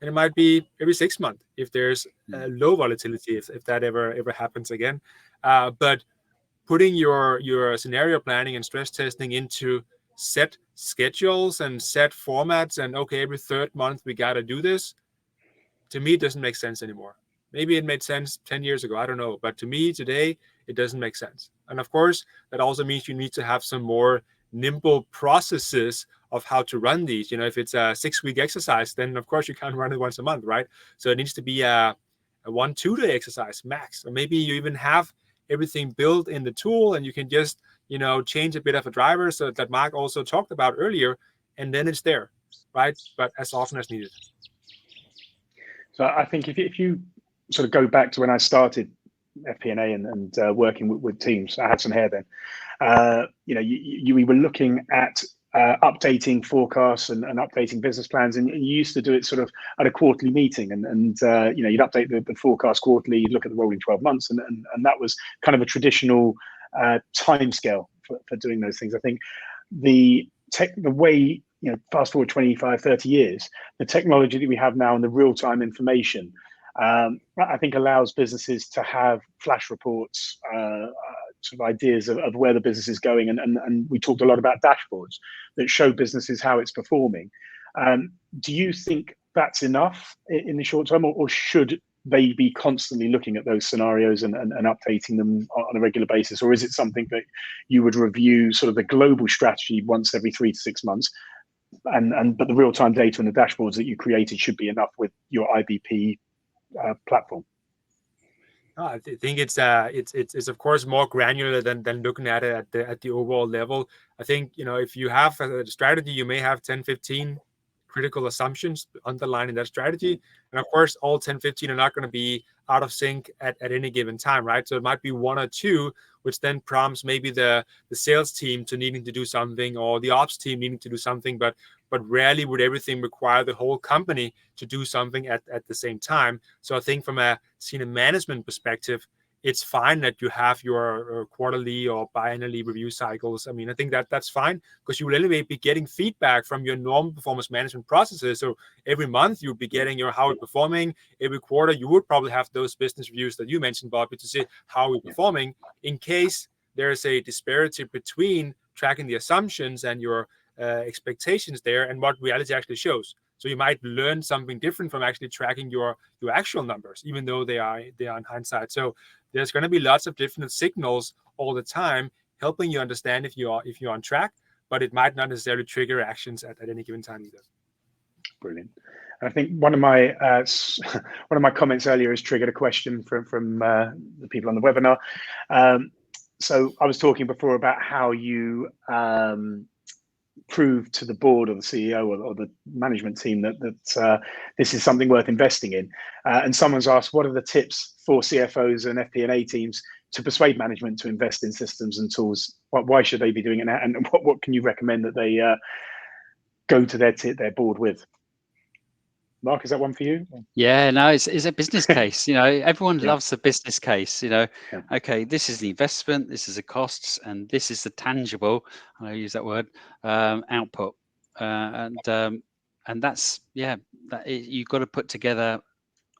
and it might be every 6 months if there's low volatility, if that ever happens again. But putting your scenario planning and stress testing into set schedules and set formats, and okay, every third month we got to do this, to me it doesn't make sense anymore. Maybe it made sense 10 years ago, I don't know, but to me today it doesn't make sense. And of course that also means you need to have some more nimble processes of how to run these. If it's a 6-week exercise, then of course you can't run it once a month, right? So it needs to be a 1-2 day exercise max, or maybe you even have everything built in the tool and you can just change a bit of a driver, so that Mark also talked about earlier, and then it's there, right? But as often as needed. So I think if you sort of go back to when I started FP&A and working with teams, I had some hair then. We were looking at updating forecasts and updating business plans, and you used to do it sort of at a quarterly meeting, and you'd update the forecast quarterly, you'd look at the rolling 12 months, and that was kind of a traditional time scale for doing those things. I think the way fast forward 25, 30 years, the technology that we have now and the real-time information, I think allows businesses to have flash reports, sort of ideas of where the business is going. And we talked a lot about dashboards that show businesses how it's performing. Do you think that's enough in the short term, or should they be constantly looking at those scenarios and updating them on a regular basis? Or is it something that you would review sort of the global strategy once every 3 to 6 months? But the real-time data and the dashboards that you created should be enough with your IBP platform? I think it's of course more granular than looking at it at the overall level. I think, if you have a strategy, you may have 10, 15 critical assumptions underlying that strategy. And of course, all 10, 15 are not going to be out of sync at any given time, right? So it might be 1 or 2, which then prompts maybe the sales team to needing to do something, or the ops team needing to do something, but rarely would everything require the whole company to do something at the same time. So I think from a senior management perspective, it's fine that you have your quarterly or biannually review cycles. I mean, I think that's fine, because you will anyway be getting feedback from your normal performance management processes. So every month you'll be getting how it's performing. Every quarter you would probably have those business reviews that you mentioned, Bobby, to see how we're performing, in case there is a disparity between tracking the assumptions and your expectations there and what reality actually shows. So you might learn something different from actually tracking your actual numbers, even though they are in hindsight. So there's going to be lots of different signals all the time, helping you understand if you're on track, but it might not necessarily trigger actions at any given time either. Brilliant. I think one of my comments earlier has triggered a question from the people on the webinar. So I was talking before about how you prove to the board or the CEO or the management team that this is something worth investing in. And someone's asked, what are the tips for CFOs and FP&A teams to persuade management to invest in systems and tools? Why should they be doing it now? And what can you recommend that they go to their board with? Mark, is that one for you? Yeah, no, it's a business case. Everyone Yeah. loves the business case. Yeah. Okay, this is the investment, this is the costs, and this is the tangible, I use that word, output. And that's, you've got to put together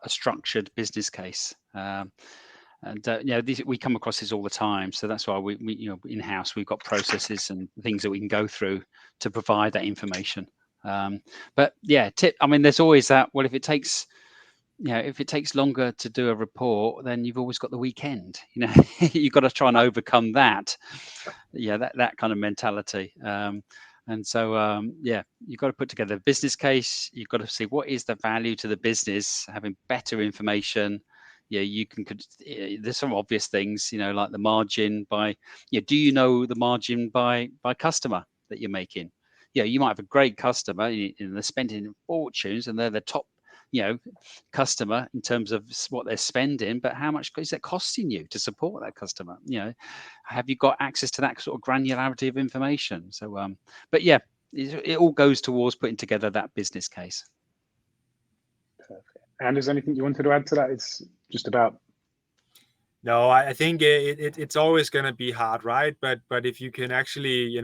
a structured business case. We come across this all the time. So that's why we in-house, we've got processes and things that we can go through to provide that information. There's always that, well, if it takes longer to do a report, then you've always got the weekend. You've got to try and overcome that kind of mentality. You've got to put together a business case. You've got to see what is the value to the business, having better information. There's some obvious things, like the margin do you know the margin by customer that you're making? You might have a great customer and they're spending fortunes and they're the top, customer in terms of what they're spending, but how much is that costing you to support that customer? Have you got access to that sort of granularity of information? So, it all goes towards putting together that business case. Perfect. And is there anything you wanted to add to that? It's just about. No, I think it's always going to be hard, right? But if you can actually,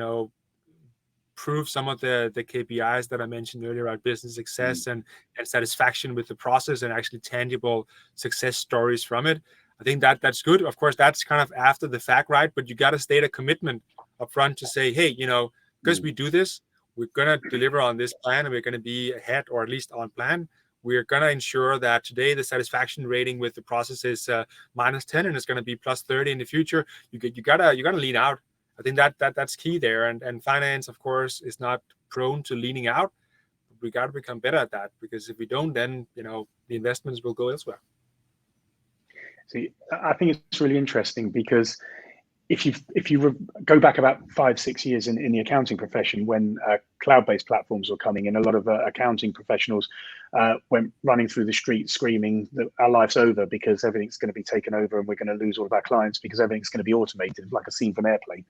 prove some of the KPIs that I mentioned earlier about business success and satisfaction with the process, and actually tangible success stories from it, I think that's good. Of course, that's kind of after the fact, right? But you got to state a commitment up front to say, hey, because we do this, we're going to deliver on this plan, and we're going to be ahead, or at least on plan. We're going to ensure that today the satisfaction rating with the process is -10, and it's going to be +30 in the future. You gotta lean out. I think that's key there. And finance, of course, is not prone to leaning out. We got to become better at that, because if we don't, then the investments will go elsewhere. See, I think it's really interesting, because if you go back about 5-6 years in the accounting profession, when cloud-based platforms were coming in, a lot of accounting professionals went running through the street screaming that our life's over because everything's going to be taken over and we're going to lose all of our clients because everything's going to be automated, like a scene from Airplane.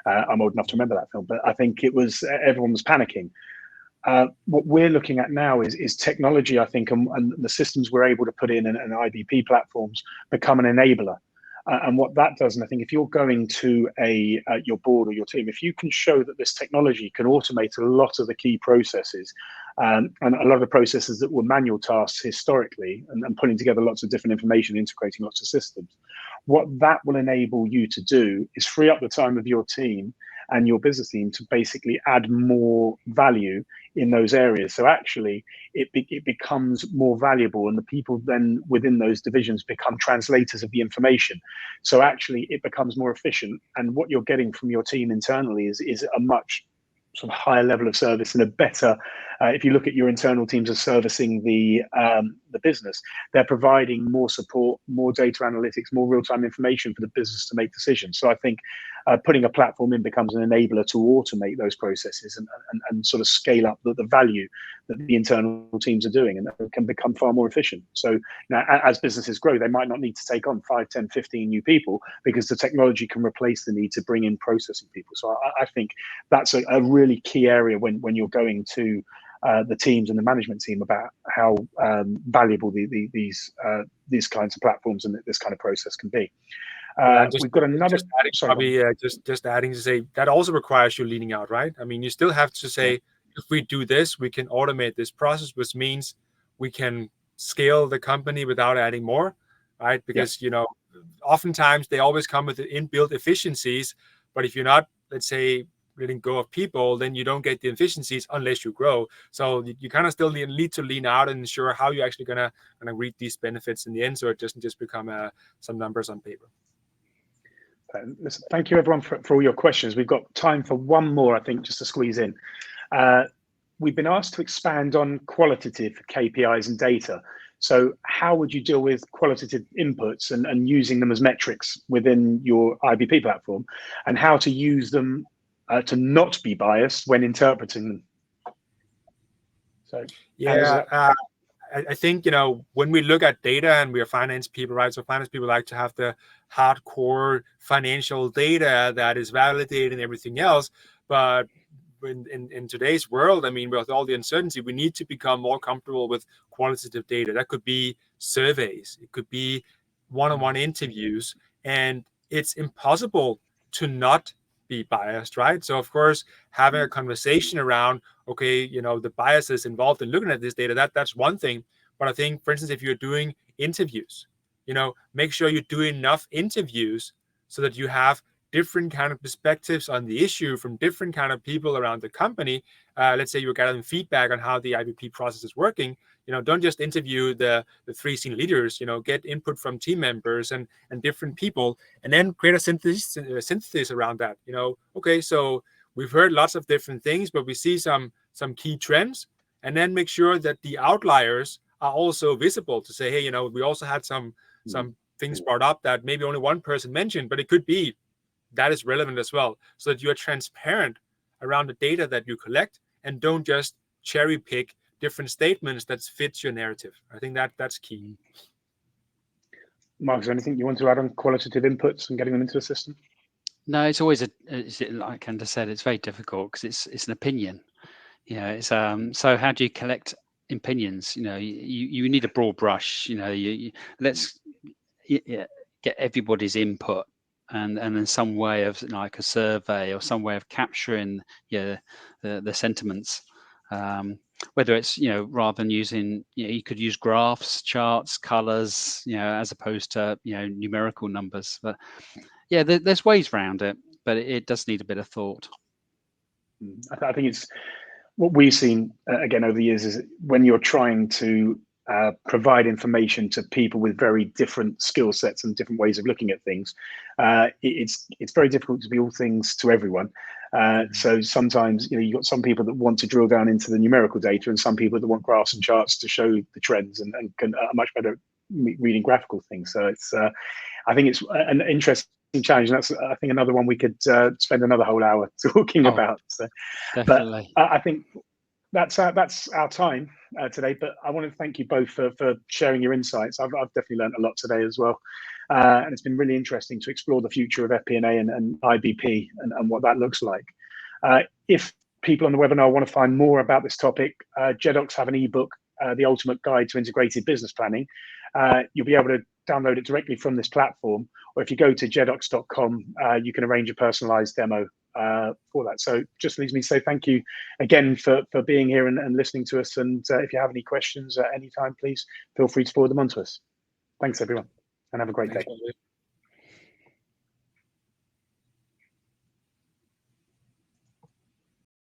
I'm old enough to remember that film, but I think everyone was panicking. What we're looking at now is technology, I think, and the systems we're able to put in and IBP platforms become an enabler. And what that does, and I think if you're going to your board or your team, if you can show that this technology can automate a lot of the key processes, and a lot of the processes that were manual tasks historically, and putting together lots of different information, integrating lots of systems, what that will enable you to do is free up the time of your team and your business team to basically add more value in those areas. So actually, it becomes more valuable, and the people then within those divisions become translators of the information. So actually, it becomes more efficient, and what you're getting from your team internally is a much sort of higher level of service and a better. If you look at your internal teams as servicing the business, they're providing more support, more data analytics, more real-time information for the business to make decisions. So I think putting a platform in becomes an enabler to automate those processes and sort of scale up the value that the internal teams are doing, and that can become far more efficient. So as businesses grow, they might not need to take on 5, 10, 15 new people, because the technology can replace the need to bring in processing people. So I think that's a really key area when you're going to the teams and the management team about how valuable these kinds of platforms and this kind of process can be. We've got another. Just adding to say that also requires you leaning out, right? I mean, you still have to say, if we do this, we can automate this process, which means we can scale the company without adding more, right? Because oftentimes they always come with the inbuilt efficiencies, but if you're not, let's say, letting go of people, then you don't get the efficiencies unless you grow. So you kind of still need to lean out and ensure how you're actually gonna reap these benefits in the end, so it doesn't just become some numbers on paper. Listen, thank you everyone for all your questions. We've got time for one more, I think, just to squeeze in. We've been asked to expand on qualitative KPIs and data. So how would you deal with qualitative inputs and using them as metrics within your IBP platform, and how to use them to not be biased when interpreting them? So I think, when we look at data, and we are finance people, right? So finance people like to have the hardcore financial data that is validated and everything else. But in today's world, I mean, with all the uncertainty, we need to become more comfortable with qualitative data. That could be surveys, it could be one-on-one interviews, and it's impossible to not be biased, right? So of course, having a conversation around, okay, the biases involved in looking at this data, that's one thing. But I think, for instance, if you're doing interviews, make sure you do enough interviews so that you have different kind of perspectives on the issue from different kind of people around the company. Let's say you're gathering feedback on how the IBP process is working. Don't just interview the 3 senior leaders. Get input from team members and different people, and then create a synthesis around that. Okay, so we've heard lots of different things, but we see some key trends, and then make sure that the outliers are also visible to say, hey, we also had some things brought up that maybe only one person mentioned, but it could be that is relevant as well, so that you are transparent around the data that you collect and don't just cherry pick different statements that fits your narrative. I think that's key. Mark, is there anything you want to add on qualitative inputs and getting them into the system? No, it's always like Anders said, it's very difficult because it's an opinion. It's so how do you collect opinions? You need a broad brush. Let's get everybody's input. And then some way of like a survey or some way of capturing the sentiments, whether it's rather than using you could use graphs, charts, colors, as opposed to numerical numbers. But there's ways around it, but it does need a bit of thought. I think it's what we've seen again over the years is when you're trying to provide information to people with very different skill sets and different ways of looking at things, it's very difficult to be all things to everyone. So sometimes you've got some people that want to drill down into the numerical data, and some people that want graphs and charts to show the trends and can are much better reading graphical things. So it's I think it's an interesting challenge, and that's I think another one we could spend another whole hour talking about. So, definitely. But I think that's our time today, but I want to thank you both for sharing your insights. I've definitely learned a lot today as well, and it's been really interesting to explore the future of FP&A and IBP and what that looks like. If people on the webinar want to find more about this topic, Jedox have an ebook, The Ultimate Guide to Integrated Business Planning. You'll be able to download it directly from this platform, or if you go to jedox.com, you can arrange a personalized demo for that. So just leaves me to say thank you again for being here and listening to us. And if you have any questions at any time, please feel free to forward them on to us. Thanks, everyone, and have a great day.